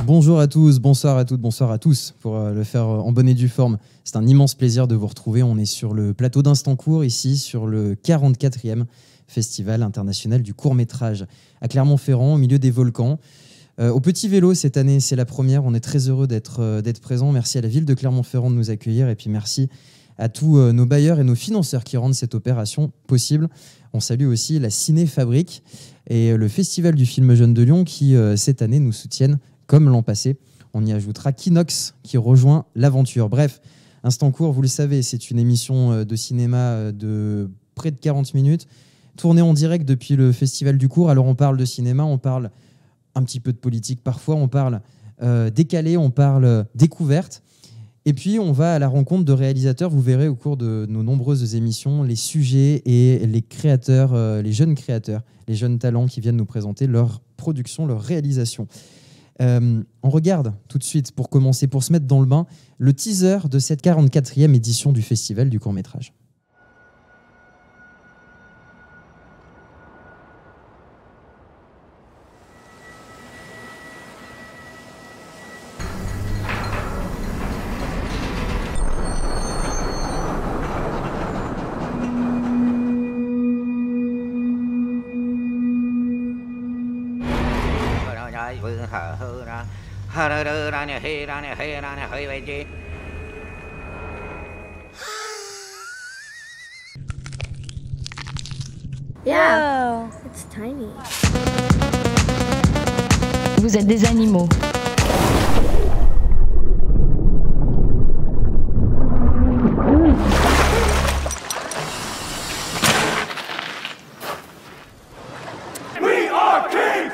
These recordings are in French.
Bonjour à tous, bonsoir à toutes, bonsoir à tous, pour le faire en bonne et due forme. C'est un immense plaisir de vous retrouver. On est sur le plateau d'Instant Court, ici, sur le 44e Festival international du court-métrage à Clermont-Ferrand, au milieu des volcans. Au Petit Vélo, cette année, c'est la première. On est très heureux d'être présents. Merci à la ville de Clermont-Ferrand de nous accueillir. Et puis merci à tous nos bailleurs et nos financeurs qui rendent cette opération possible. On salue aussi la Ciné Fabrique et le Festival du film jeune de Lyon qui, cette année, nous soutiennent comme l'an passé. On y ajoutera Kinox qui rejoint l'aventure. Bref, Instant Court, vous le savez, c'est une émission de cinéma de près de 40 minutes, tournée en direct depuis le Festival du Court. Alors on parle de cinéma, on parle un petit peu de politique parfois, on parle décalé, on parle découverte. Et puis on va à la rencontre de réalisateurs. Vous verrez au cours de nos nombreuses émissions les sujets et les créateurs, les jeunes créateurs, les jeunes talents qui viennent nous présenter leur production, leur réalisation. On regarde tout de suite, pour commencer, pour se mettre dans le bain, le teaser de cette 44e édition du Festival du court-métrage. Yeah, it's tiny. Vous êtes des animaux. We are kings!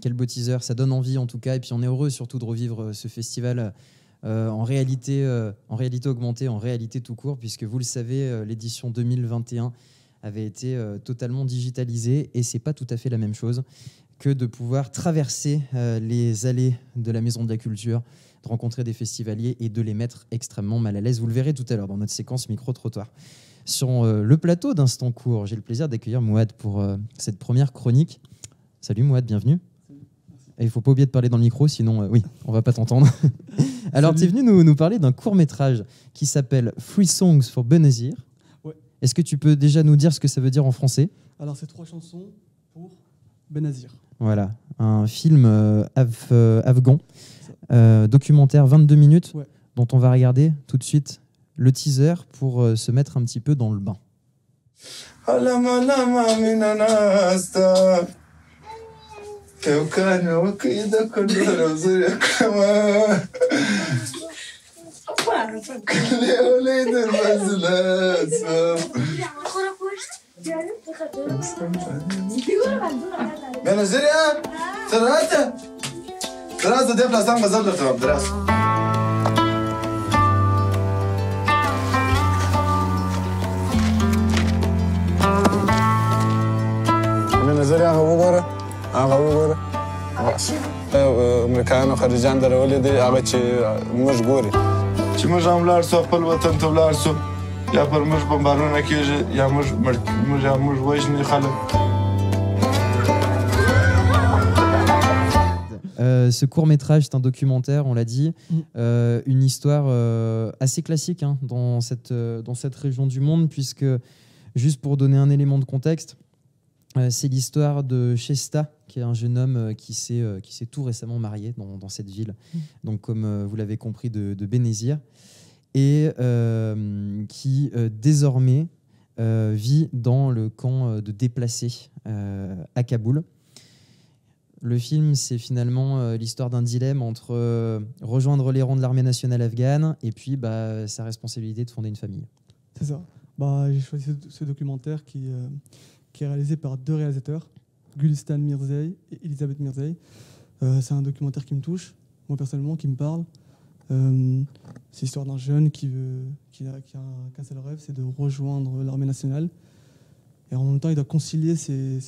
Quel beau teaser, ça donne envie en tout cas, et puis on est heureux surtout de revivre ce festival en réalité augmentée, en réalité tout court, puisque vous le savez, l'édition 2021 avait été totalement digitalisée, et c'est pas tout à fait la même chose que de pouvoir traverser les allées de la Maison de la Culture, de rencontrer des festivaliers et de les mettre extrêmement mal à l'aise. Vous le verrez tout à l'heure dans notre séquence micro-trottoir. Sur le plateau d'Instant Court, j'ai le plaisir d'accueillir Mouad pour cette première chronique. Salut Mouad, bienvenue. Et il ne faut pas oublier de parler dans le micro, sinon oui, on ne va pas t'entendre. Alors, tu es venu nous parler d'un court-métrage qui s'appelle Three Songs for Benazir. Ouais. Est-ce que tu peux déjà nous dire ce que ça veut dire en français? Alors, c'est 3 chansons pour Benazir. Voilà, un film afghan, documentaire 22 minutes, ouais, dont on va regarder tout de suite le teaser pour se mettre un petit peu dans le bain. امریکایانو خارجيان درولې دي هغه چې موږ ګوري چې موږ هم لاړ سو خپل وطن ته لاړ سو یا پر موږ بمبارونه کېږي یا موږ وژني خلک. Ce court-métrage, c'est un documentaire, on l'a dit, une histoire assez classique hein, dans cette région du monde, puisque, juste pour donner un élément de contexte, c'est l'histoire de Chesta, qui est un jeune homme qui s'est tout récemment marié dans cette ville, donc comme vous l'avez compris, de Benazir, et qui désormais vit dans le camp de déplacés à Kaboul. Le film, c'est finalement l'histoire d'un dilemme entre rejoindre les rangs de l'armée nationale afghane et puis sa responsabilité de fonder une famille. C'est ça. J'ai choisi ce documentaire qui est réalisé par deux réalisateurs, Gülistan Mirzai et Elisabeth Mirzai. C'est un documentaire qui me touche, moi personnellement, qui me parle. C'est l'histoire d'un jeune qui a qu'un seul rêve, c'est de rejoindre l'armée nationale. Et en même temps, il doit concilier ses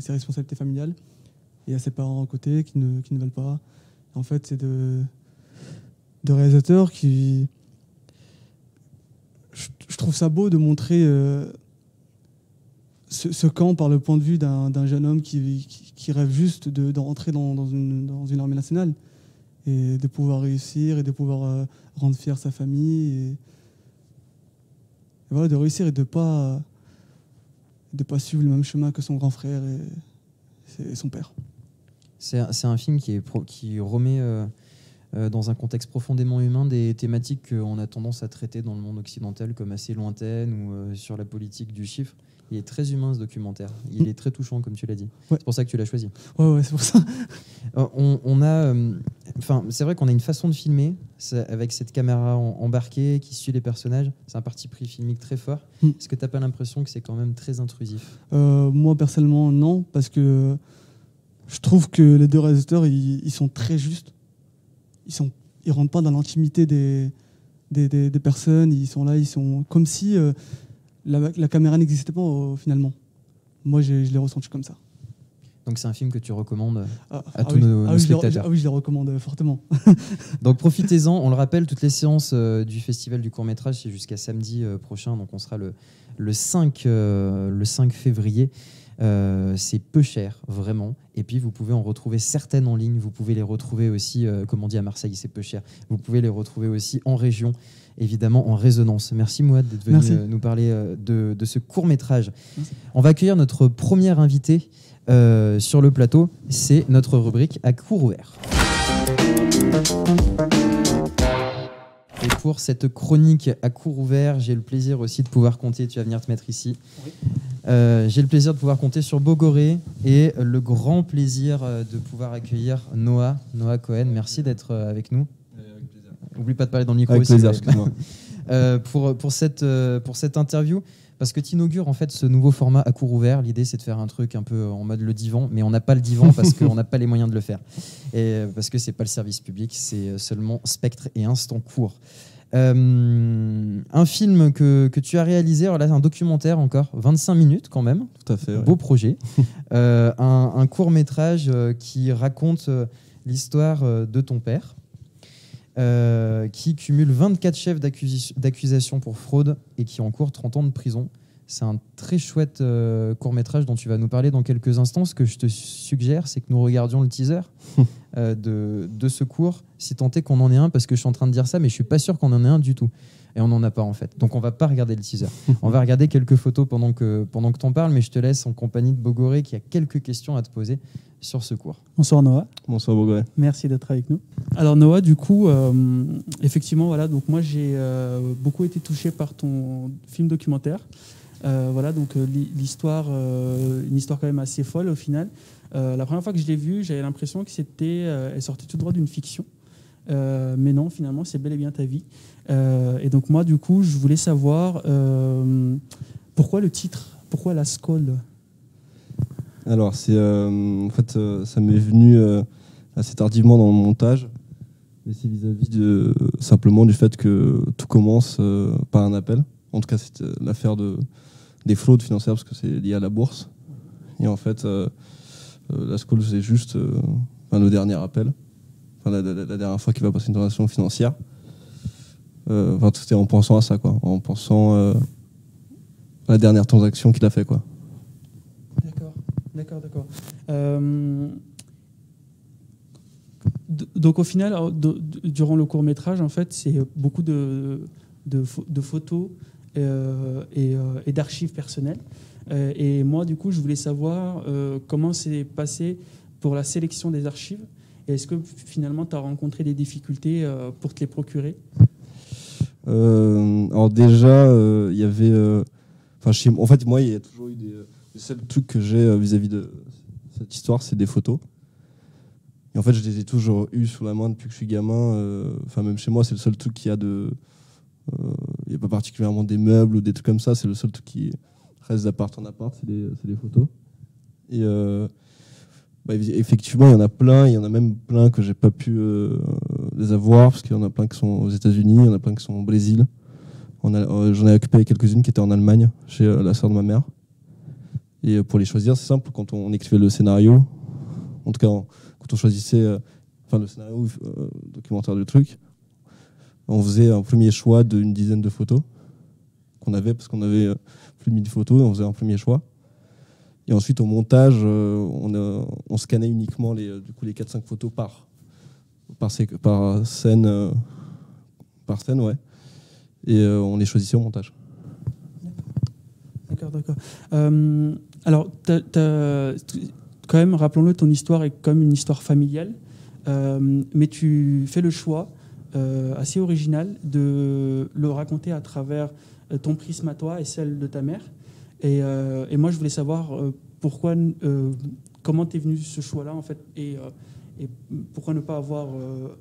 responsabilités familiales. Il y a ses parents à côté qui ne veulent pas. En fait, c'est deux réalisateurs qui... Je trouve ça beau de montrer ce camp par le point de vue d'un jeune homme qui rêve juste de rentrer dans une armée nationale et de pouvoir réussir et de pouvoir rendre fier sa famille. Et voilà, de réussir et de pas suivre le même chemin que son grand frère et son père. C'est un film qui remet dans un contexte profondément humain des thématiques qu'on a tendance à traiter dans le monde occidental comme assez lointaines ou sur la politique du chiffre. Il est très humain ce documentaire. Il est très touchant, comme tu l'as dit. Ouais. C'est pour ça que tu l'as choisi. Ouais, c'est pour ça. C'est vrai qu'on a une façon de filmer avec cette caméra embarquée qui suit les personnages. C'est un parti pris filmique très fort. Est-ce que tu n'as pas l'impression que c'est quand même très intrusif ? Moi, personnellement, non. Parce que je trouve que les deux réalisateurs, ils sont très justes. Ils rentrent pas dans l'intimité des personnes. Ils sont là, ils sont comme si... La caméra n'existait pas finalement. Moi, je l'ai ressenti comme ça. Donc c'est un film que tu recommandes à tous nos spectateurs. Oui, je le recommande fortement. Donc profitez-en. On le rappelle, toutes les séances du Festival du court-métrage, c'est jusqu'à samedi prochain. Donc on sera le 5 février. C'est peu cher, vraiment. Et puis vous pouvez en retrouver certaines en ligne. Vous pouvez les retrouver aussi, comme on dit à Marseille, c'est peu cher. Vous pouvez les retrouver aussi en région, évidemment en résonance. Merci Mouad d'être venu nous parler de ce court-métrage. On va accueillir notre premier invité sur le plateau. C'est notre rubrique à cours ouvert. Et pour cette chronique à cours ouvert, j'ai le plaisir aussi de pouvoir compter, tu vas venir te mettre ici, j'ai le plaisir de pouvoir compter sur Bogoré et le grand plaisir de pouvoir accueillir Noah Cohen. Merci d'être avec nous. Avec plaisir. Oublie pas de parler dans le micro avec aussi. Plaisir, excuse-moi. Pour cette interview, parce que tu inaugures en fait ce nouveau format à cours ouvert. L'idée, c'est de faire un truc un peu en mode le divan, mais on n'a pas le divan parce qu'on n'a pas les moyens de le faire. Et parce que c'est pas le service public, c'est seulement Spectre et Instant Court. Un film que tu as réalisé, là, un documentaire encore, 25 minutes quand même. Tout à fait. Beau projet. Un court-métrage qui raconte l'histoire de ton père. Qui cumule 24 chefs d'accusation pour fraude et qui encourt 30 ans de prison. C'est un très chouette court-métrage dont tu vas nous parler dans quelques instants. Ce que je te suggère, c'est que nous regardions le teaser de ce cours, si tant est qu'on en ait un, parce que je suis en train de dire ça, mais je suis pas sûr qu'on en ait un du tout. Et on n'en a pas en fait. Donc on va pas regarder le teaser. On va regarder quelques photos pendant que t'en parles, mais je te laisse en compagnie de Bogoré qui a quelques questions à te poser sur ce cours. Bonsoir Noah. Bonsoir Bogoré. Merci d'être avec nous. Alors Noah, du coup, effectivement, voilà, donc moi j'ai beaucoup été touché par ton film documentaire Voilà, donc l'histoire, une histoire quand même assez folle au final. La première fois que je l'ai vue, j'avais l'impression que elle sortait tout droit d'une fiction. Mais non, finalement, c'est bel et bien ta vie. Et donc moi, du coup, je voulais savoir pourquoi le titre, pourquoi la Skål. Alors, en fait, ça m'est venu assez tardivement dans le montage. Et c'est vis-à-vis simplement du fait que tout commence par un appel. En tout cas, c'est l'affaire des fraudes financières parce que c'est lié à la bourse. Et en fait, la Skål, c'est juste le dernier appel. Enfin, la dernière fois qu'il va passer une transaction financière. Enfin, tout est en pensant à ça, quoi. En pensant à la dernière transaction qu'il a fait, quoi. D'accord. Donc au final, durant le court-métrage, en fait, c'est beaucoup de photos et d'archives personnelles. Et moi, du coup, je voulais savoir comment c'est passé pour la sélection des archives. Et est-ce que finalement, tu as rencontré des difficultés pour te les procurer ? Alors déjà, il y avait... en fait, moi, il y a toujours eu le seul truc que j'ai vis-à-vis de cette histoire, c'est des photos. Et en fait, je les ai toujours eues sous la main depuis que je suis gamin. Enfin, même chez moi, c'est le seul truc qu'il y a de... Il n'y a pas particulièrement des meubles ou des trucs comme ça. C'est le seul truc qui reste d'appart en appart, c'est des photos. Et effectivement, il y en a plein. Il y en a même plein que j'ai pas pu les avoir parce qu'il y en a plein qui sont aux États-Unis, il y en a plein qui sont au Brésil. J'en ai récupéré quelques-unes qui étaient en Allemagne, chez la sœur de ma mère. Et pour les choisir, c'est simple. Quand on écrivait le scénario, en tout cas, quand on choisissait le scénario documentaire du truc, on faisait un premier choix d'une dizaine de photos qu'on avait, parce qu'on avait plus de 1000 photos, et on faisait un premier choix. Et ensuite, au montage, on scannait uniquement les 4-5 photos par scène, ouais. Et on les choisissait au montage. D'accord. Alors, quand même, rappelons-le, ton histoire est comme une histoire familiale, mais tu fais le choix assez original de le raconter à travers ton prisme à toi et celle de ta mère. Et moi, je voulais savoir comment t'es venu ce choix-là, en fait, et pourquoi ne pas avoir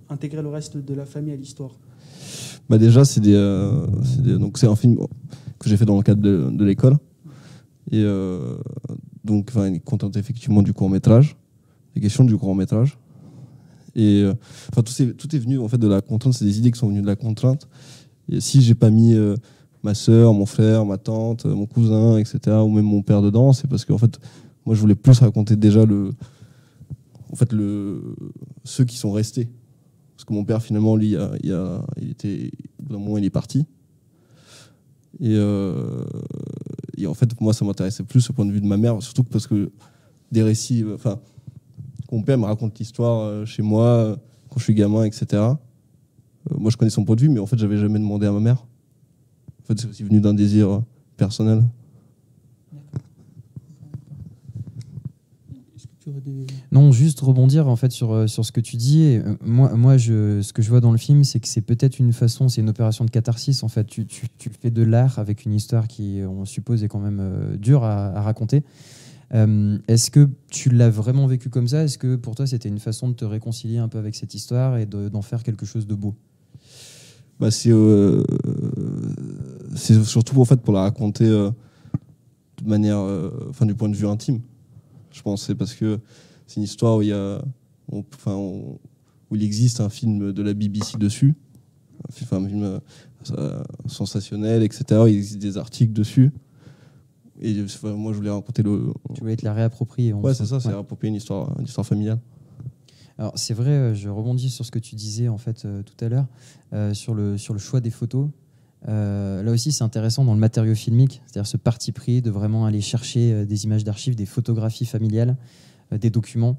intégré le reste de la famille à l'histoire. Déjà, donc c'est un film que j'ai fait dans le cadre de l'école. Et donc, il contente effectivement du court-métrage, des questions du court-métrage. Et tout est venu en fait de la contrainte, c'est des idées qui sont venues de la contrainte. Et si j'ai pas mis ma sœur, mon frère, ma tante, mon cousin, etc., ou même mon père dedans, c'est parce qu'en fait, moi je voulais plus raconter déjà ceux qui sont restés. Parce que mon père, finalement, lui, il était, au bout d'un moment, il est parti. Et en fait, moi, ça m'intéressait plus au point de vue de ma mère, surtout parce que des récits... mon père me raconte l'histoire chez moi, quand je suis gamin, etc. Moi, je connais son point de vue, mais en fait, j'avais jamais demandé à ma mère. En fait, c'est aussi venu d'un désir personnel. Non, juste rebondir en fait sur ce que tu dis. Et, moi, ce que je vois dans le film, c'est que c'est peut-être une opération de catharsis. En fait, tu fais de l'art avec une histoire qui, on suppose, est quand même dure à raconter. Est-ce que tu l'as vraiment vécu comme ça ? Est-ce que pour toi, c'était une façon de te réconcilier un peu avec cette histoire et d'en faire quelque chose de beau ? C'est surtout en fait pour la raconter de manière, du point de vue intime. Je pense c'est parce que c'est une histoire où où il existe un film de la BBC dessus, un film sensationnel, etc. Il existe des articles dessus. Et moi, je voulais raconter Tu voulais te la réapproprier. Ouais, c'est ça, c'est réapproprier une histoire familiale. Alors, c'est vrai, je rebondis sur ce que tu disais en fait tout à l'heure, sur le choix des photos. Là aussi, c'est intéressant dans le matériau filmique, c'est-à-dire ce parti pris de vraiment aller chercher des images d'archives, des photographies familiales, des documents,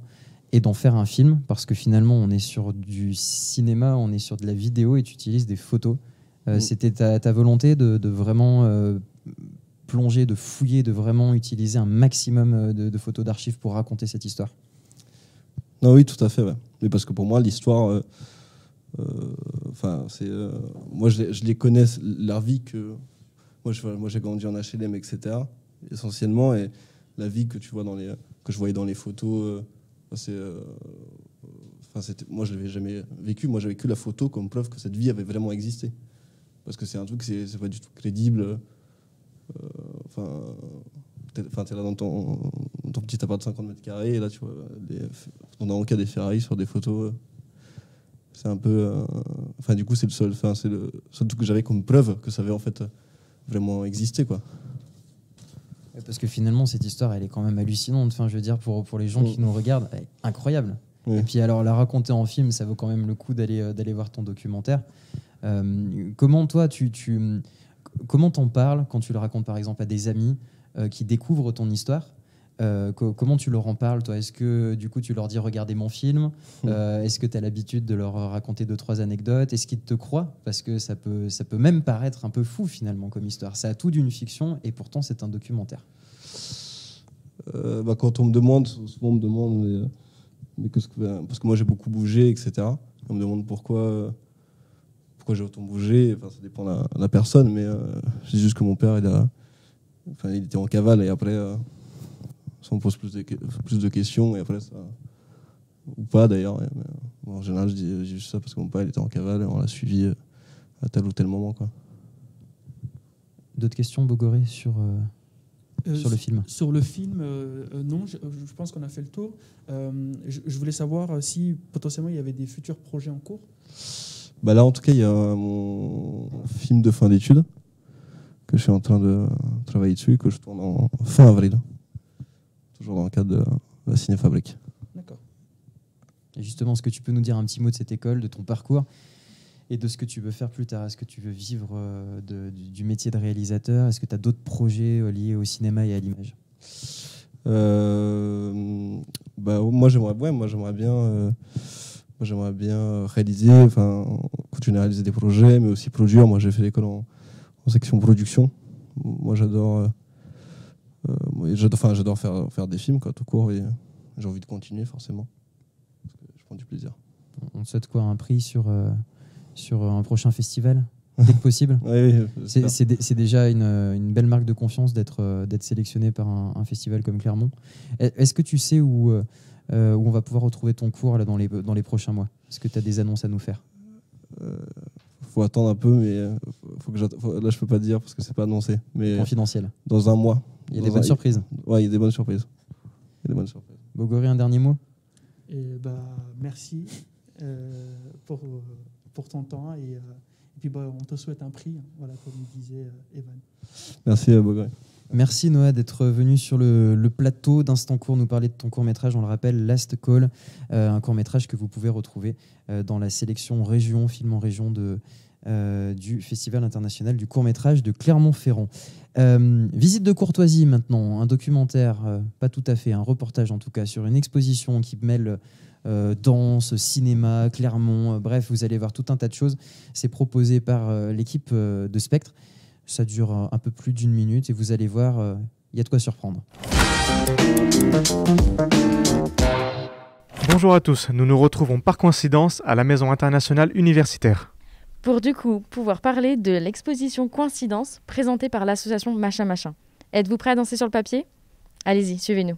et d'en faire un film, parce que finalement, on est sur du cinéma, on est sur de la vidéo, et tu utilises des photos. C'était ta volonté de vraiment plonger, de fouiller, de vraiment utiliser un maximum de photos d'archives pour raconter cette histoire. Non, oui, tout à fait. Ouais. Mais parce que pour moi, l'histoire, moi, je les connais, leur vie que... moi j'ai grandi en HLM, etc. essentiellement, et la vie que tu vois que je voyais dans les photos, moi je l'avais jamais vécu. Moi j'avais que la photo comme preuve que cette vie avait vraiment existé, parce que c'est un truc, c'est pas du tout crédible. T'es là dans ton petit appart de 50 mètres carrés, et là tu vois dans le cas des Ferrari sur des photos. C'est un peu, du coup c'est le seul truc que j'avais comme preuve que ça avait en fait vraiment existé, quoi. Parce que finalement, cette histoire, elle est quand même hallucinante. Enfin, je veux dire, pour les gens qui nous regardent, elle est incroyable. Oui. Et puis, alors, la raconter en film, ça vaut quand même le coup d'aller voir ton documentaire. Comment, toi, comment t'en parles quand tu le racontes, par exemple, à des amis qui découvrent ton histoire? Comment tu leur en parles, toi? Est-ce que, du coup, tu leur dis « Regardez mon film » Est-ce que tu as l'habitude de leur raconter 2-3 anecdotes? Est-ce qu'ils te croient? Parce que ça peut même paraître un peu fou, finalement, comme histoire. Ça a tout d'une fiction, et pourtant, c'est un documentaire. Quand on me demande, souvent on me demande parce que moi, j'ai beaucoup bougé, etc. On me demande pourquoi j'ai autant bougé. Enfin, ça dépend de la personne, mais je dis juste que mon père, il était en cavale, et après... ça me pose plus de questions, et après ça, ou pas d'ailleurs. En général, je dis juste ça parce que mon père il était en cavale et on l'a suivi à tel ou tel moment, quoi. D'autres questions, Bogoré, sur le film? Sur le film, non, je pense qu'on a fait le tour. Je voulais savoir si potentiellement il y avait des futurs projets en cours. Là, en tout cas, il y a mon film de fin d'études que je suis en train de travailler dessus, que je tourne en fin avril. Toujours dans le cadre de la Cinéfabrique. D'accord. Et justement, est-ce que tu peux nous dire un petit mot de cette école, de ton parcours et de ce que tu veux faire plus tard? Est-ce que tu veux vivre du métier de réalisateur? Est-ce que tu as d'autres projets liés au cinéma et à l'image? Moi, j'aimerais bien réaliser, continuer à réaliser des projets, mais aussi produire. Moi, j'ai fait l'école en section production. Moi, j'adore faire des films, quoi, tout court, et j'ai envie de continuer, forcément, parce que je prends du plaisir. On te souhaite quoi, un prix sur un prochain festival, dès que possible? Oui, c'est déjà une belle marque de confiance d'être sélectionné par un festival comme Clermont. Est-ce que tu sais où on va pouvoir retrouver ton cours là, dans les prochains mois? Est-ce que tu as des annonces à nous faire? Faut attendre un peu, mais là je peux pas dire parce que c'est pas annoncé. Mais confidentiel. Dans un mois. Il y a des bonnes surprises. Ouais, il y a des bonnes surprises. Bogoré, un dernier mot? Merci pour ton temps, et puis on te souhaite un prix, voilà, comme disait Evan. Merci Bogoré. Merci Noah d'être venu sur le plateau d'Instant Court nous parler de ton court-métrage, on le rappelle, Last Call, un court-métrage que vous pouvez retrouver dans la sélection région, film en région du Festival international du court-métrage de Clermont-Ferrand. Visite de courtoisie maintenant, un documentaire, pas tout à fait, un reportage en tout cas, sur une exposition qui mêle danse, cinéma, Clermont, bref, vous allez voir tout un tas de choses. C'est proposé par l'équipe de Spectre. Ça dure un peu plus d'1 minute et vous allez voir, il y a de quoi surprendre. Bonjour à tous, nous nous retrouvons par coïncidence à la Maison internationale universitaire. Pour du coup pouvoir parler de l'exposition Coïncidence présentée par l'association Machin Machin. Êtes-vous prêts à danser sur le papier? Allez-y, suivez-nous.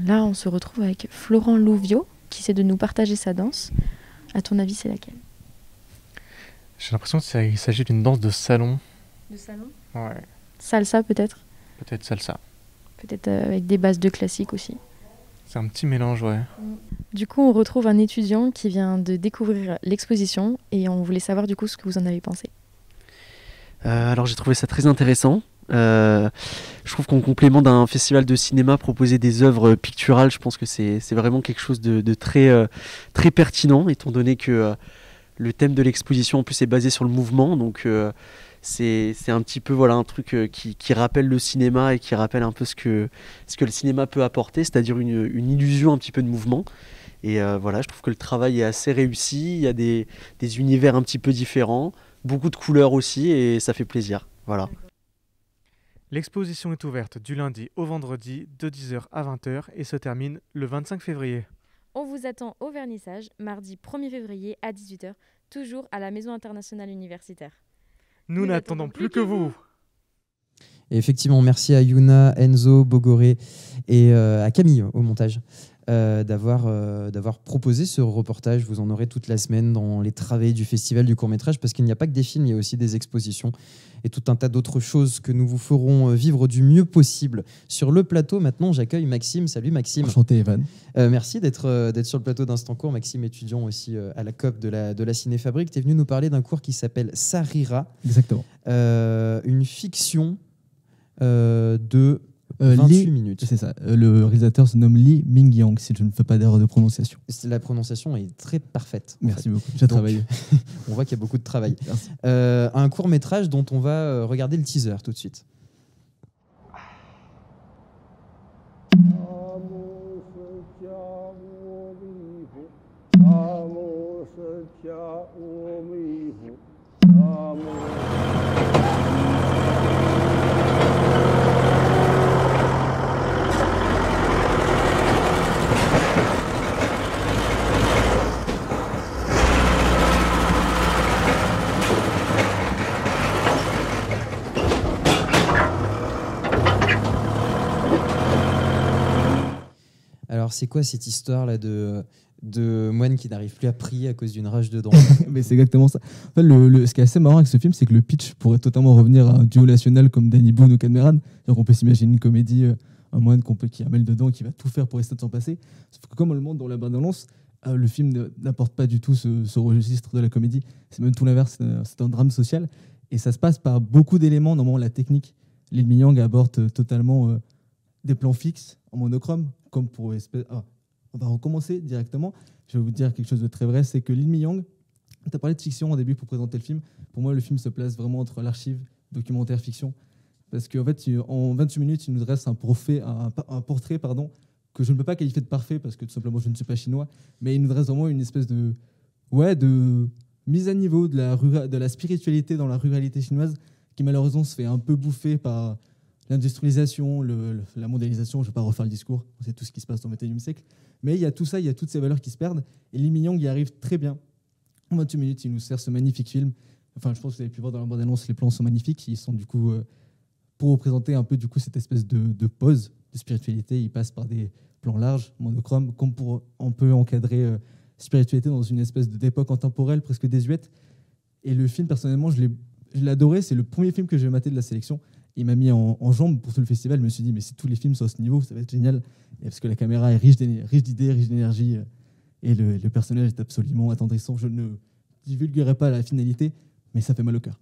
Là, on se retrouve avec Florent Louviot qui essaie de nous partager sa danse. À ton avis, c'est laquelle? J'ai l'impression qu'il s'agit d'une danse de salon. De salon? Ouais. Salsa peut-être? Peut-être salsa. Peut-être avec des bases de classique aussi. C'est un petit mélange, ouais. Du coup, on retrouve un étudiant qui vient de découvrir l'exposition et on voulait savoir du coup ce que vous en avez pensé. Alors j'ai trouvé ça très intéressant. Je trouve qu'en complément d'un festival de cinéma, proposer des œuvres picturales, je pense que c'est vraiment quelque chose de très, très pertinent, étant donné que le thème de l'exposition en plus est basé sur le mouvement, donc c'est un petit peu un truc qui rappelle le cinéma et qui rappelle un peu ce que le cinéma peut apporter, c'est-à-dire une illusion un petit peu de mouvement. Et je trouve que le travail est assez réussi, il y a des univers un petit peu différents, beaucoup de couleurs aussi, et ça fait plaisir. Voilà. L'exposition est ouverte du lundi au vendredi de 10h à 20h et se termine le 25 février. On vous attend au vernissage, mardi 1er février à 18h, toujours à la Maison internationale universitaire. Nous n'attendons plus que vous. Et effectivement, merci à Yuna, Enzo, Bogoré et à Camille au montage d'avoir proposé ce reportage. Vous en aurez toute la semaine dans les travées du festival du court-métrage, parce qu'il n'y a pas que des films, il y a aussi des expositions et tout un tas d'autres choses que nous vous ferons vivre du mieux possible. Sur le plateau, maintenant, j'accueille Maxime. Salut Maxime. Enchanté Evan. Merci d'être sur le plateau d'Instant Court. Maxime, étudiant aussi à la COP de la Cinéfabrique. Tu es venu nous parler d'un cours qui s'appelle Sarira. Exactement. Une fiction de 28 minutes. C'est ça. Le réalisateur se nomme Lee Mingyang, si je ne fais pas d'erreur de prononciation. La prononciation est très parfaite. Merci beaucoup. J'ai travaillé. On voit qu'il y a beaucoup de travail. Merci. Un court-métrage dont on va regarder le teaser tout de suite. Alors, c'est quoi cette histoire-là de moine qui n'arrive plus à prier à cause d'une rage de dents? Mais c'est exactement ça. En fait, ce qui est assez marrant avec ce film, c'est que le pitch pourrait totalement revenir à un duo national comme Danny Boone ou Cadmeran. On peut s'imaginer une comédie, un moine qui a mal dedans, qui va tout faire pour essayer de s'en passer. Sauf que comme on le montre dans la bande-annonce, le film n'apporte pas du tout ce registre de la comédie. C'est même tout l'inverse, c'est un drame social. Et ça se passe par beaucoup d'éléments, notamment la technique. Lee Mingyang aborde totalement des plans fixes en monochrome, comme pour on va recommencer directement. Je vais vous dire quelque chose de très vrai, c'est que Lee Mingyang, tu as parlé de fiction au début pour présenter le film. Pour moi, le film se place vraiment entre l'archive, documentaire, fiction. Parce qu'en fait, en 28 minutes, il nous dresse un portrait que je ne peux pas qualifier de parfait, parce que tout simplement, je ne suis pas chinois, mais il nous dresse vraiment une espèce de mise à niveau de la spiritualité dans la ruralité chinoise, qui malheureusement se fait un peu bouffer par l'industrialisation, la mondialisation. Je ne vais pas refaire le discours, c'est tout ce qui se passe au XXIe siècle. Mais il y a tout ça, il y a toutes ces valeurs qui se perdent. Et Lee Mingyang y arrive très bien. En 28 minutes, il nous sert ce magnifique film. Enfin, je pense que vous avez pu voir dans la bande-annonce, les plans sont magnifiques. Ils sont du coup, pour représenter un peu du coup, cette espèce de pause de spiritualité, ils passent par des plans larges, monochromes, comme pour un peu encadrer spiritualité dans une espèce d'époque intemporelle, presque désuète. Et le film, personnellement, je l'ai adoré. C'est le premier film que j'ai maté de la sélection. Il m'a mis en jambe pour tout le festival. Je me suis dit, mais si tous les films sont à ce niveau, ça va être génial. Et parce que la caméra est riche d'idées, riche d'énergie. Et le personnage est absolument attendrissant. Je ne divulguerai pas la finalité, mais ça fait mal au cœur.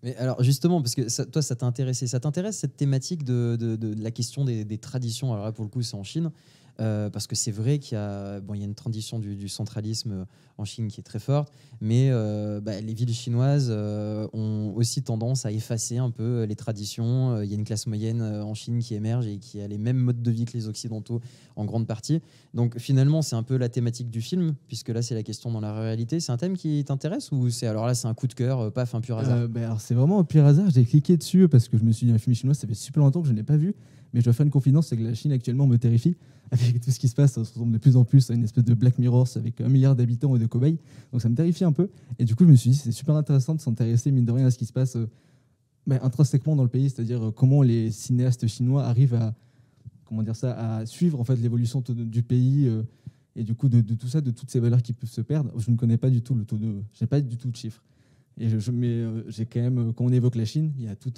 Mais alors justement, parce que toi, ça t'a intéressé. Ça t'intéresse cette thématique de la question des traditions? Alors là, pour le coup, c'est en Chine. Parce que c'est vrai qu'il y a une tradition du centralisme en Chine qui est très forte, mais les villes chinoises ont aussi tendance à effacer un peu les traditions. Il y a une classe moyenne en Chine qui émerge et qui a les mêmes modes de vie que les Occidentaux en grande partie. Donc finalement, c'est un peu la thématique du film, puisque là, c'est la question dans la réalité. C'est un thème qui t'intéresse, ou c'est un coup de cœur, paf, un pur hasard? Alors c'est vraiment un pur hasard. J'ai cliqué dessus parce que je me suis dit, un film chinois, ça fait super longtemps que je n'ai pas vu. Mais je dois faire une confidence, c'est que la Chine actuellement me terrifie. Avec tout ce qui se passe, ça se ressemble de plus en plus à une espèce de Black Mirror avec 1 milliard d'habitants et de cobayes. Donc ça me terrifie un peu. Et du coup, je me suis dit, c'est super intéressant de s'intéresser, mine de rien, à ce qui se passe intrinsèquement dans le pays, c'est-à-dire comment les cinéastes chinois arrivent à suivre en fait, l'évolution du pays et du coup de tout ça, de toutes ces valeurs qui peuvent se perdre. Je ne connais pas du tout le taux j'ai pas du tout de chiffres. Et j'ai quand même, quand on évoque la Chine, il y a tout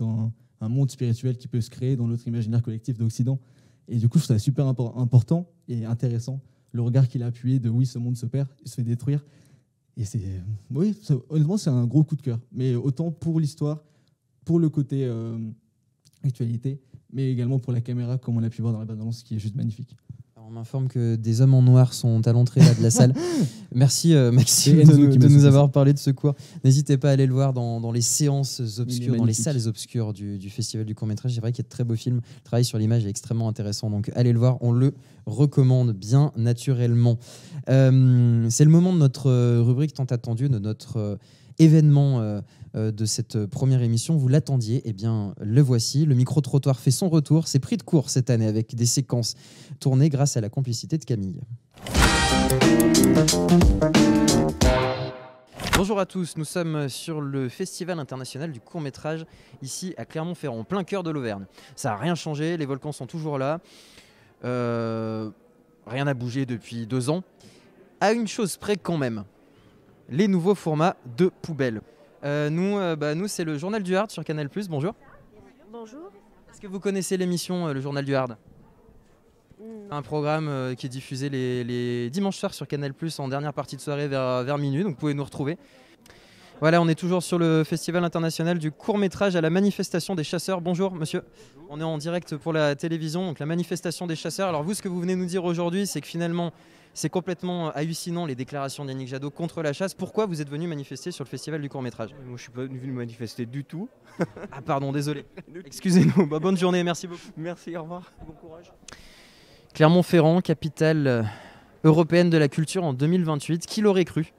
un monde spirituel qui peut se créer dans notre imaginaire collectif d'Occident. Et du coup, je trouve ça super important et intéressant, le regard qu'il a appuyé de oui, ce monde se perd, il se fait détruire. Et honnêtement, c'est un gros coup de cœur. Mais autant pour l'histoire, pour le côté actualité, mais également pour la caméra, comme on a pu voir dans la bande-annonce, qui est juste magnifique. On m'informe que des hommes en noir sont à l'entrée de la salle. Merci Maxime de nous avoir parlé de ce cours. N'hésitez pas à aller le voir dans les séances obscures, dans les salles obscures du Festival du court-métrage. C'est vrai qu'il y a de très beaux films. Le travail sur l'image est extrêmement intéressant. Donc allez le voir, on le recommande bien naturellement. C'est le moment de notre rubrique tant attendue, de notre événement de cette première émission. Vous l'attendiez, eh bien le voici. Le micro-trottoir fait son retour. C'est pris de court cette année avec des séquences tournées grâce à la complicité de Camille. Bonjour à tous, nous sommes sur le Festival international du court-métrage ici à Clermont-Ferrand, en plein cœur de l'Auvergne. Ça n'a rien changé, les volcans sont toujours là, rien n'a bougé depuis 2 ans. À une chose près quand même, les nouveaux formats de poubelle. Nous c'est le Journal du Hard sur Canal+, bonjour. Bonjour. Est-ce que vous connaissez l'émission Le Journal du Hard ? Un programme qui est diffusé les dimanches soirs sur Canal+, en dernière partie de soirée vers minuit, donc vous pouvez nous retrouver. Voilà, on est toujours sur le Festival international du court-métrage à la manifestation des chasseurs. Bonjour monsieur, on est en direct pour la télévision, donc la manifestation des chasseurs. Alors vous, ce que vous venez nous dire aujourd'hui, c'est que finalement, c'est complètement hallucinant les déclarations d'Yannick Jadot contre la chasse. Pourquoi vous êtes venu manifester sur le Festival du court-métrage ? Moi, je ne suis pas venu manifester du tout. Ah pardon, désolé. Excusez-nous, bonne journée, merci beaucoup. Merci, au revoir, bon courage. Clermont-Ferrand, capitale européenne de la culture en 2028, qui l'aurait cru ?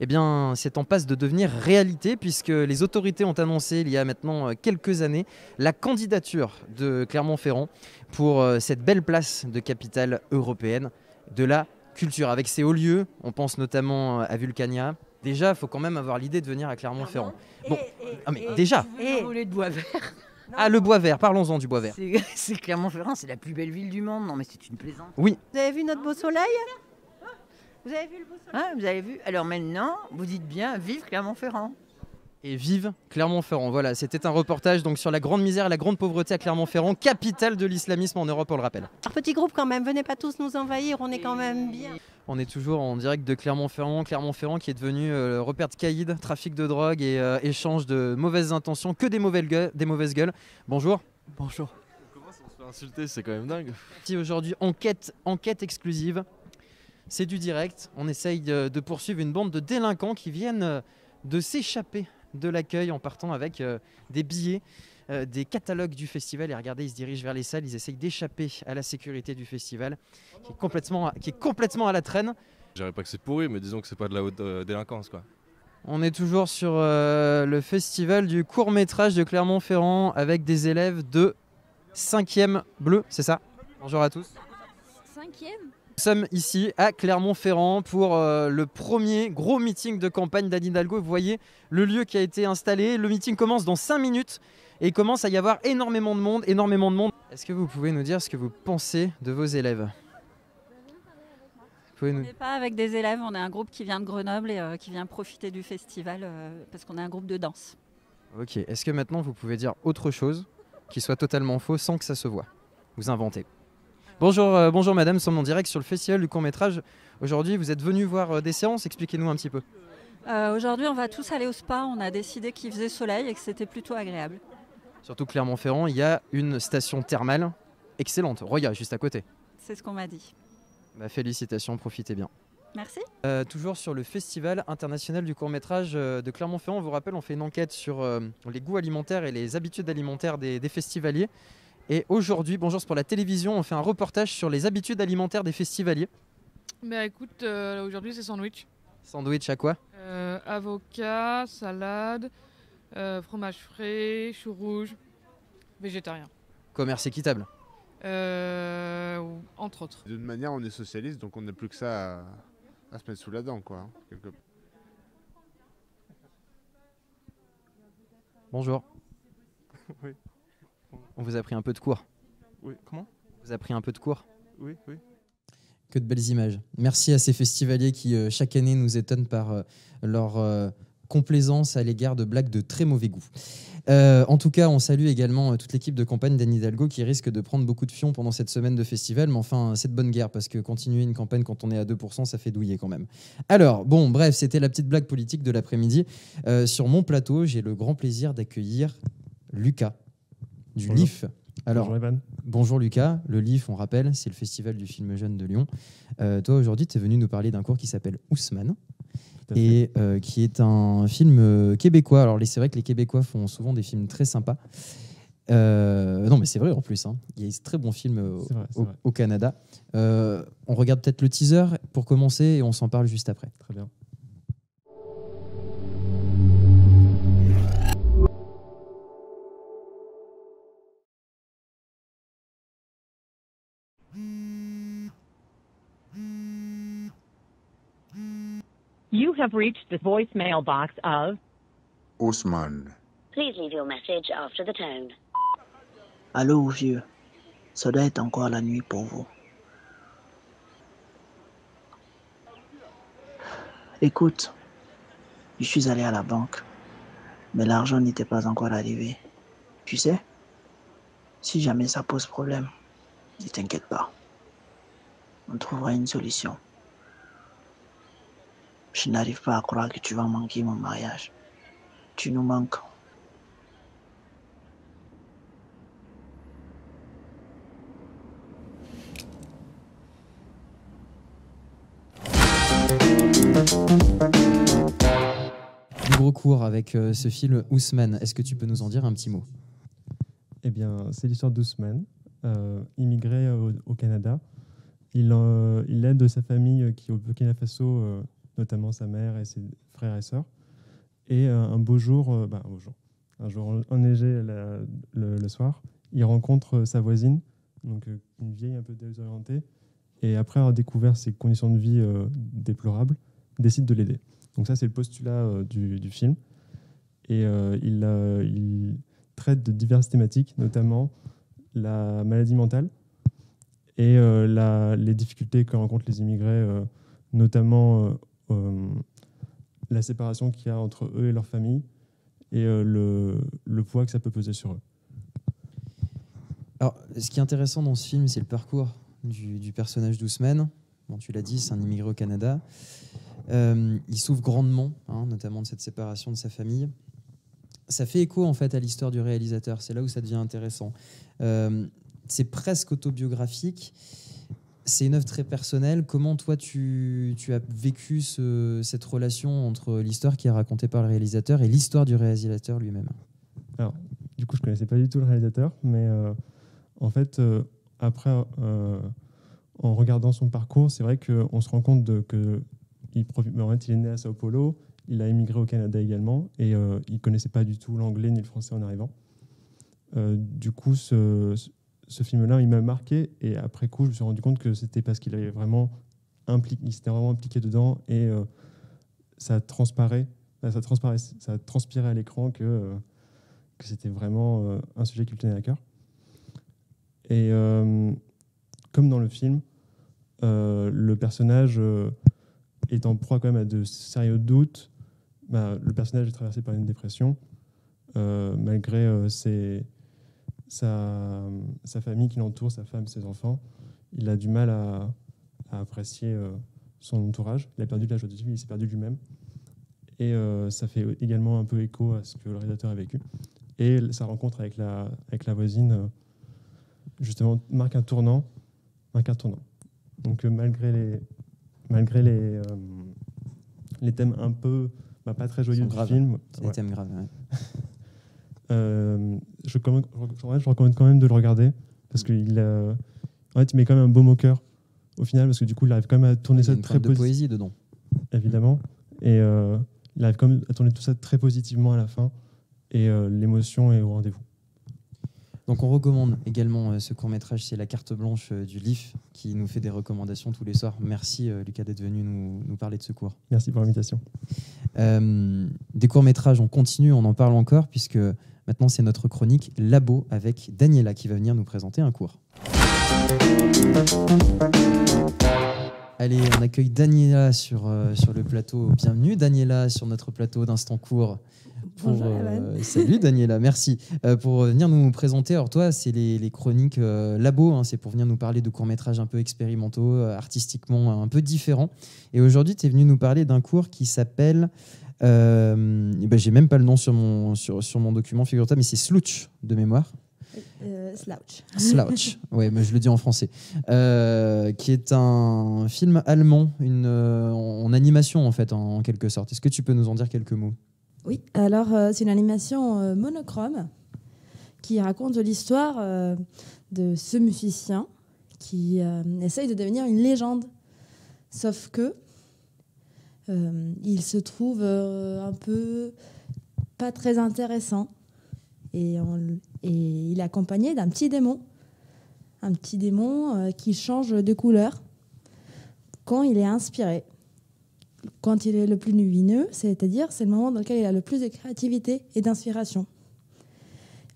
Eh bien, c'est en passe de devenir réalité puisque les autorités ont annoncé il y a maintenant quelques années la candidature de Clermont-Ferrand pour cette belle place de capitale européenne de la culture. Avec ses hauts lieux, on pense notamment à Vulcania. Déjà, il faut quand même avoir l'idée de venir à Clermont-Ferrand. Bon, déjà. Et le bois vert. Ah, le bois vert, parlons-en du bois vert. C'est Clermont-Ferrand, c'est la plus belle ville du monde. Non, mais c'est une plaisante. Oui. Vous avez vu notre beau soleil ? Vous avez vu le beau soleil ? Vous avez vu ? Alors maintenant, vous dites bien, vive Clermont-Ferrand. Et vive Clermont-Ferrand. Voilà, c'était un reportage donc sur la grande misère et la grande pauvreté à Clermont-Ferrand, capitale de l'islamisme en Europe, on le rappelle. Un petit groupe quand même, venez pas tous nous envahir, on est quand même bien. On est toujours en direct de Clermont-Ferrand. Clermont-Ferrand qui est devenu repère de caïd, trafic de drogue et échange de mauvaises intentions, que des mauvaises gueules. Bonjour. Bonjour. Comment on se fait insulter, c'est quand même dingue. Aujourd'hui, enquête exclusive. C'est du direct. On essaye de poursuivre une bande de délinquants qui viennent de s'échapper de l'accueil en partant avec des billets, des catalogues du festival. Et regardez, ils se dirigent vers les salles, ils essayent d'échapper à la sécurité du festival qui est complètement à la traîne. Je dirais pas que c'est pourri, mais disons que c'est pas de la haute délinquance, quoi. On est toujours sur le festival du court-métrage de Clermont-Ferrand avec des élèves de 5e bleu, c'est ça ? Bonjour à tous. 5e ? Nous sommes ici à Clermont-Ferrand pour le premier gros meeting de campagne d'Anne Hidalgo. Vous voyez le lieu qui a été installé. Le meeting commence dans 5 minutes et il commence à y avoir énormément de monde. Est-ce que vous pouvez nous dire ce que vous pensez de vos élèves ? On n'est pas avec des élèves, on est un groupe qui vient de Grenoble et qui vient profiter du festival parce qu'on est un groupe de danse. Ok, est-ce que maintenant vous pouvez dire autre chose qui soit totalement faux sans que ça se voit ? Vous inventez. Bonjour madame, nous sommes en direct sur le festival du court-métrage. Aujourd'hui, vous êtes venu voir des séances, expliquez-nous un petit peu. Aujourd'hui, on va tous aller au spa, on a décidé qu'il faisait soleil et que c'était plutôt agréable. Surtout Clermont-Ferrand, il y a une station thermale excellente, Roya, juste à côté. C'est ce qu'on m'a dit. Félicitations, profitez bien. Merci. Toujours sur le Festival international du court-métrage de Clermont-Ferrand, on vous rappelle, on fait une enquête sur les goûts alimentaires et les habitudes alimentaires des festivaliers. Et aujourd'hui, bonjour, c'est pour la télévision, on fait un reportage sur les habitudes alimentaires des festivaliers. Écoute, aujourd'hui c'est sandwich. Sandwich à quoi ? Avocat, salade, fromage frais, chou rouge, végétarien. Commerce équitable. Entre autres. De toute manière, on est socialiste, donc on n'a plus que ça à se mettre sous la dent, quoi. Bonjour. Oui. On vous a pris un peu de cours. Oui, comment ? On vous a pris un peu de cours. Oui. Que de belles images. Merci à ces festivaliers qui, chaque année, nous étonnent par leur complaisance à l'égard de blagues de très mauvais goût. En tout cas, on salue également toute l'équipe de campagne d'Anne Hidalgo qui risque de prendre beaucoup de fions pendant cette semaine de festival. Mais enfin, c'est de bonne guerre parce que continuer une campagne quand on est à 2%, ça fait douiller quand même. Alors, bon, bref, c'était la petite blague politique de l'après-midi. Sur mon plateau, j'ai le grand plaisir d'accueillir Lucas du LIF. Alors, bonjour Evan. Bonjour Lucas. Le LIF, on rappelle, c'est le festival du film jeune de Lyon. Toi, aujourd'hui, tu es venu nous parler d'un cours qui s'appelle Ousmane. Et qui est un film québécois. Alors c'est vrai que les Québécois font souvent des films très sympas. Non mais c'est vrai en plus, hein. Il y a des très bons films au Canada. On regarde peut-être le teaser pour commencer et on s'en parle juste après. Très bien. You have reached the voicemail box of Ousmane. Please leave your message after the tone. Allô, vieux. Ça doit être encore la nuit pour vous. Écoute, je suis allé à la banque, mais l'argent n'était pas encore arrivé. Tu sais, si jamais ça pose problème, ne t'inquiète pas. On trouvera une solution. Je n'arrive pas à croire que tu vas manquer mon mariage. Tu nous manques. Du gros cours avec ce film Ousmane. Est-ce que tu peux nous en dire un petit mot? Eh bien, c'est l'histoire d'Ousmane, immigré au Canada. Il aide sa famille qui est au Burkina Faso, notamment sa mère et ses frères et sœurs. Et un beau jour, un jour enneigé le soir, il rencontre sa voisine, donc une vieille un peu désorientée, et après avoir découvert ses conditions de vie déplorables, décide de l'aider. Donc ça, c'est le postulat du film. Et il traite de diverses thématiques, notamment la maladie mentale et les difficultés que rencontrent les immigrés, notamment la séparation qu'il y a entre eux et leur famille et le poids que ça peut peser sur eux. Alors, ce qui est intéressant dans ce film, c'est le parcours du personnage d'Ousmane. Bon, tu l'as dit, c'est un immigré au Canada. Il souffre grandement, notamment de cette séparation de sa famille. Ça fait écho en fait à l'histoire du réalisateur. C'est là où ça devient intéressant. C'est presque autobiographique. C'est une œuvre très personnelle. Comment toi tu as vécu cette relation entre l'histoire qui est racontée par le réalisateur et l'histoire du réalisateur lui-même? Alors, du coup, je connaissais pas du tout le réalisateur, mais en fait, après, en regardant son parcours, c'est vrai qu'on se rend compte il est né à Sao Paulo, il a émigré au Canada également, et il connaissait pas du tout l'anglais ni le français en arrivant. Du coup, ce film-là, il m'a marqué, et après coup, je me suis rendu compte que c'était parce qu'il avait vraiment il s'était vraiment impliqué dedans, et ça transpirait à l'écran que c'était vraiment un sujet qui lui tenait à cœur. Et comme dans le film, le personnage est en proie quand même à de sérieux doutes. Le personnage est traversé par une dépression, malgré sa famille qui l'entoure, sa femme, ses enfants. Il a du mal à apprécier son entourage. Il a perdu de la joie de vivre, il s'est perdu lui-même. Et ça fait également un peu écho à ce que le réalisateur a vécu. Et sa rencontre avec la voisine, justement, marque un tournant. Donc malgré les thèmes un peu pas très joyeux du film, c'est des thèmes graves. Ouais. Je recommande quand même de le regarder parce qu'il il met quand même un baume au cœur au final, parce que du coup il arrive quand même à tourner ça très positivement. Il y a une pointe de poésie dedans, évidemment, et il arrive quand même à tourner tout ça très positivement à la fin, et l'émotion est au rendez-vous. Donc on recommande également ce court-métrage, c'est La Carte Blanche du LIF, qui nous fait des recommandations tous les soirs. Merci Lucas d'être venu nous parler de ce cours. Merci pour l'invitation. Des courts-métrages, on continue, on en parle encore, puisque maintenant c'est notre chronique Labo avec Daniela qui va venir nous présenter un cours. Allez, on accueille Daniela sur le plateau. Bienvenue Daniela sur notre plateau d'Instant Court. Bonjour, salut Daniela, merci pour venir nous présenter. Alors toi, c'est les chroniques Labo, c'est pour venir nous parler de courts-métrages un peu expérimentaux, artistiquement un peu différents. Et aujourd'hui, tu es venu nous parler d'un cours qui s'appelle, j'ai même pas le nom sur mon document, figure-toi, mais c'est Slouch de mémoire. Slouch. Ouais, mais je le dis en français. Qui est un film allemand, en animation en fait, en quelque sorte. Est-ce que tu peux nous en dire quelques mots? Oui, alors c'est une animation monochrome qui raconte l'histoire de ce musicien qui essaye de devenir une légende. Sauf que il se trouve un peu pas très intéressant. Et il est accompagné d'un petit démon. Un petit démon qui change de couleur quand il est inspiré. quand il est le plus lumineux, c'est-à-dire c'est le moment dans lequel il a le plus de créativité et d'inspiration.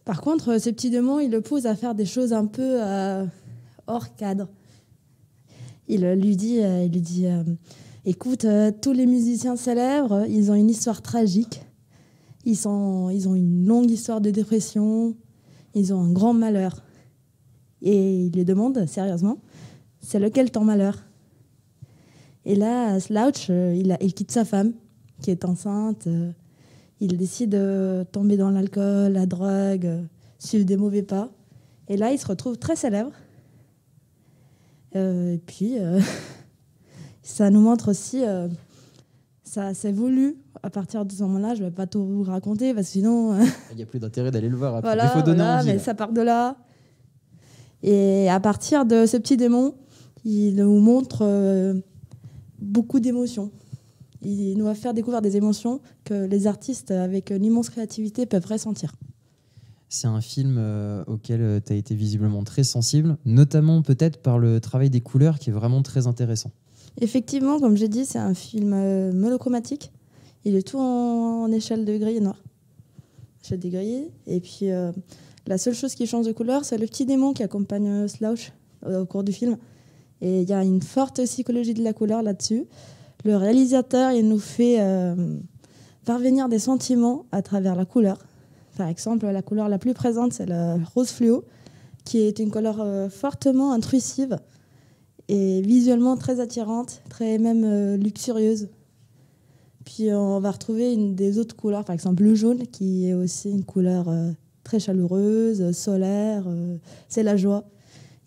Par contre, ce petit démon, il le pousse à faire des choses un peu hors cadre. Il lui dit, écoute, tous les musiciens célèbres, ils ont une histoire tragique. Ils ont une longue histoire de dépression. Ils ont un grand malheur. Et il lui demande, sérieusement, c'est lequel ton malheur? Et là, Slouch, il quitte sa femme, qui est enceinte. Il décide de tomber dans l'alcool, la drogue, suivre des mauvais pas. Et là, il se retrouve très célèbre. Et puis, ça nous montre aussi, ça s'est voulu à partir de ce moment-là. Je ne vais pas tout vous raconter, parce que sinon... Il n'y a plus d'intérêt d'aller le voir après. Voilà, Il faut donner envie. mais Là. ça part de là. Et à partir de ce petit démon, il nous montre beaucoup d'émotions. Il nous va faire découvrir des émotions que les artistes avec une immense créativité peuvent ressentir. C'est un film auquel tu as été visiblement très sensible, notamment peut-être par le travail des couleurs qui est vraiment très intéressant. Effectivement, comme j'ai dit, c'est un film monochromatique. Il est tout en échelle de gris et noir. Échelle de gris. Et puis, la seule chose qui change de couleur, c'est le petit démon qui accompagne Slouch au cours du film. Et il y a une forte psychologie de la couleur là-dessus. Le réalisateur, il nous fait parvenir des sentiments à travers la couleur. Par exemple, la couleur la plus présente, c'est le rose fluo, qui est une couleur fortement intrusive et visuellement très attirante, très même luxurieuse. Puis on va retrouver des autres couleurs, par exemple le jaune, qui est aussi une couleur très chaleureuse, solaire, c'est la joie.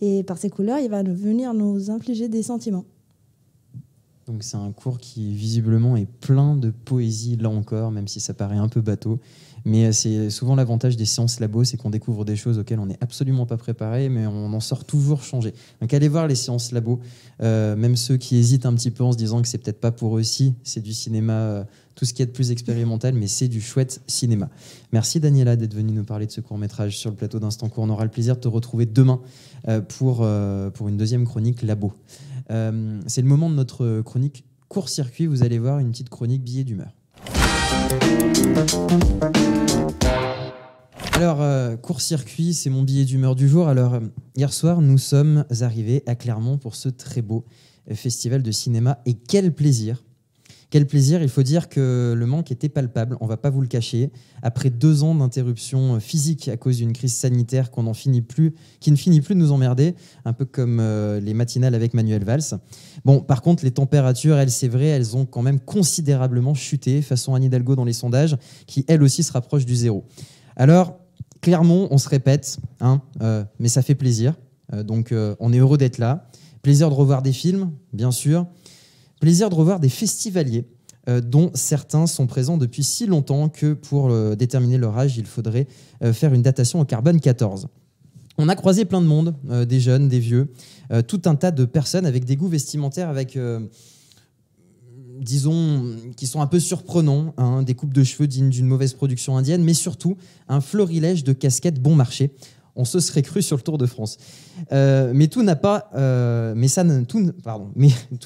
Et par ces couleurs, il va venir nous infliger des sentiments. Donc c'est un cours qui visiblement est plein de poésie, là encore, même si ça paraît un peu bateau. Mais c'est souvent l'avantage des séances labo, c'est qu'on découvre des choses auxquelles on n'est absolument pas préparé, mais on en sort toujours changé. Donc allez voir les séances labo, même ceux qui hésitent un petit peu en se disant que c'est peut-être pas pour eux aussi, c'est du cinéma, tout ce qui est de plus expérimental, mais c'est du chouette cinéma. Merci Daniela d'être venue nous parler de ce court-métrage sur le plateau d'Instant Court. On aura le plaisir de te retrouver demain pour une deuxième chronique labo. C'est le moment de notre chronique court-circuit. Vous allez voir une petite chronique billet d'humeur. Alors, court-circuit, c'est mon billet d'humeur du jour. Alors, hier soir, nous sommes arrivés à Clermont pour ce très beau festival de cinéma. Et quel plaisir! Quel plaisir, il faut dire que le manque était palpable, on ne va pas vous le cacher. Après 2 ans d'interruption physique à cause d'une crise sanitaire qui ne finit plus de nous emmerder, un peu comme les matinales avec Manuel Valls. Bon, par contre, les températures, elles, c'est vrai, elles ont quand même considérablement chuté, façon Anne Hidalgo dans les sondages, qui elle aussi se rapproche du zéro. Alors, Clermont, on se répète, mais ça fait plaisir. Donc, on est heureux d'être là. Plaisir de revoir des films, bien sûr. Plaisir de revoir des festivaliers dont certains sont présents depuis si longtemps que pour déterminer leur âge, il faudrait faire une datation au carbone 14. On a croisé plein de monde, des jeunes, des vieux, tout un tas de personnes avec des goûts vestimentaires avec, disons, qui sont un peu surprenants, des coupes de cheveux dignes d'une mauvaise production indienne, mais surtout un florilège de casquettes bon marché. On se serait cru sur le Tour de France. Mais tout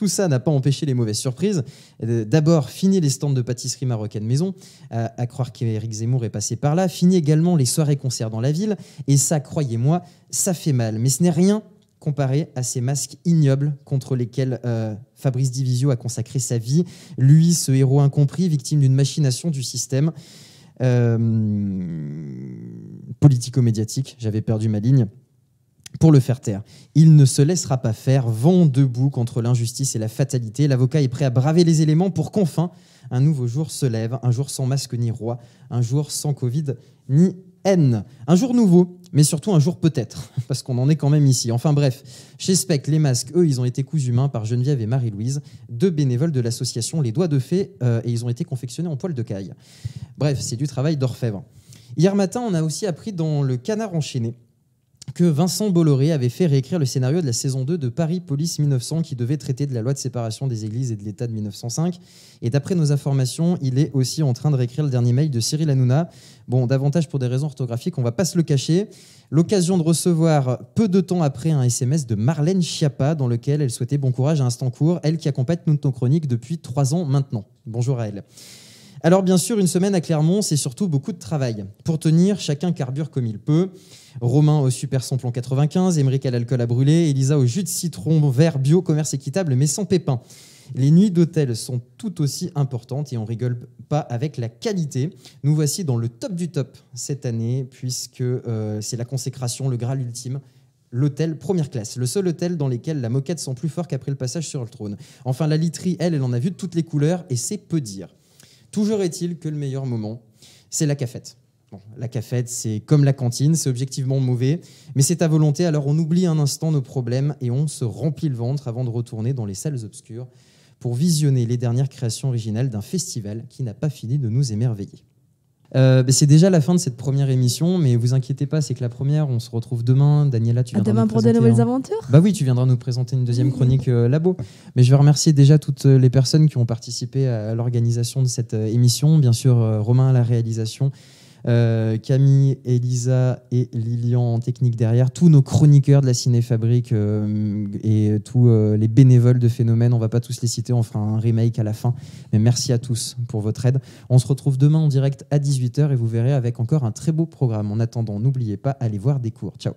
ça n'a pas empêché les mauvaises surprises. D'abord, fini les stands de pâtisserie marocaine maison, à croire qu'Éric Zemmour est passé par là. Fini également les soirées-concerts dans la ville. Et ça, croyez-moi, ça fait mal. Mais ce n'est rien comparé à ces masques ignobles contre lesquels Fabrice Divisio a consacré sa vie. Lui, ce héros incompris, victime d'une machination du système. Politico-médiatique, j'avais perdu ma ligne, pour le faire taire. Il ne se laissera pas faire, vent debout contre l'injustice et la fatalité. L'avocat est prêt à braver les éléments pour qu'enfin un nouveau jour se lève, un jour sans masque ni roi, un jour sans Covid ni haine. Un jour nouveau, mais surtout un jour peut-être, parce qu'on en est quand même ici. Enfin bref, chez Spec, les masques, eux, ils ont été cousus main par Geneviève et Marie-Louise, 2 bénévoles de l'association Les Doigts de Fée, et ils ont été confectionnés en poil de caille. Bref, c'est du travail d'orfèvre. Hier matin, on a aussi appris dans le Canard enchaîné que Vincent Bolloré avait fait réécrire le scénario de la saison 2 de Paris Police 1900 qui devait traiter de la loi de séparation des églises et de l'État de 1905. Et d'après nos informations, il est aussi en train de réécrire le dernier mail de Cyril Hanouna. Bon, davantage pour des raisons orthographiques, on va pas se le cacher. L'occasion de recevoir peu de temps après un SMS de Marlène Schiappa dans lequel elle souhaitait bon courage à Instant Court, elle qui accompagne notre chronique depuis 3 ans maintenant. Bonjour à elle. Alors bien sûr, une semaine à Clermont, c'est surtout beaucoup de travail. Pour tenir, chacun carbure comme il peut. Romain au super samplon 95, Émeric à l'alcool à brûler, Elisa au jus de citron vert bio, commerce équitable mais sans pépins. Les nuits d'hôtel sont tout aussi importantes et on rigole pas avec la qualité. Nous voici dans le top du top cette année puisque c'est la consécration, le Graal ultime. L'hôtel première classe, le seul hôtel dans lequel la moquette sent plus fort qu'après le passage sur le trône. Enfin, la literie, elle en a vu de toutes les couleurs et c'est peu dire. Toujours est-il que le meilleur moment, c'est la cafette. Bon, la cafette, c'est comme la cantine, c'est objectivement mauvais, mais c'est à volonté, alors on oublie un instant nos problèmes et on se remplit le ventre avant de retourner dans les salles obscures pour visionner les dernières créations originales d'un festival qui n'a pas fini de nous émerveiller. C'est déjà la fin de cette première émission, mais vous inquiétez pas, c'est que la première, on se retrouve demain. Daniela, tu viendras demain nous pour de présenter nouvelles aventures. Bah oui, tu viendras nous présenter une deuxième chronique labo. Mais je vais remercier déjà toutes les personnes qui ont participé à l'organisation de cette émission. Bien sûr, Romain à la réalisation, Camille, Elisa et Lilian en technique derrière, tous nos chroniqueurs de la Cinéfabrique et tous les bénévoles de Phénomène. On va pas tous les citer, on fera un remake à la fin. Mais merci à tous pour votre aide. On se retrouve demain en direct à 18h et vous verrez avec encore un très beau programme. En attendant, n'oubliez pas, allez voir des cours. Ciao.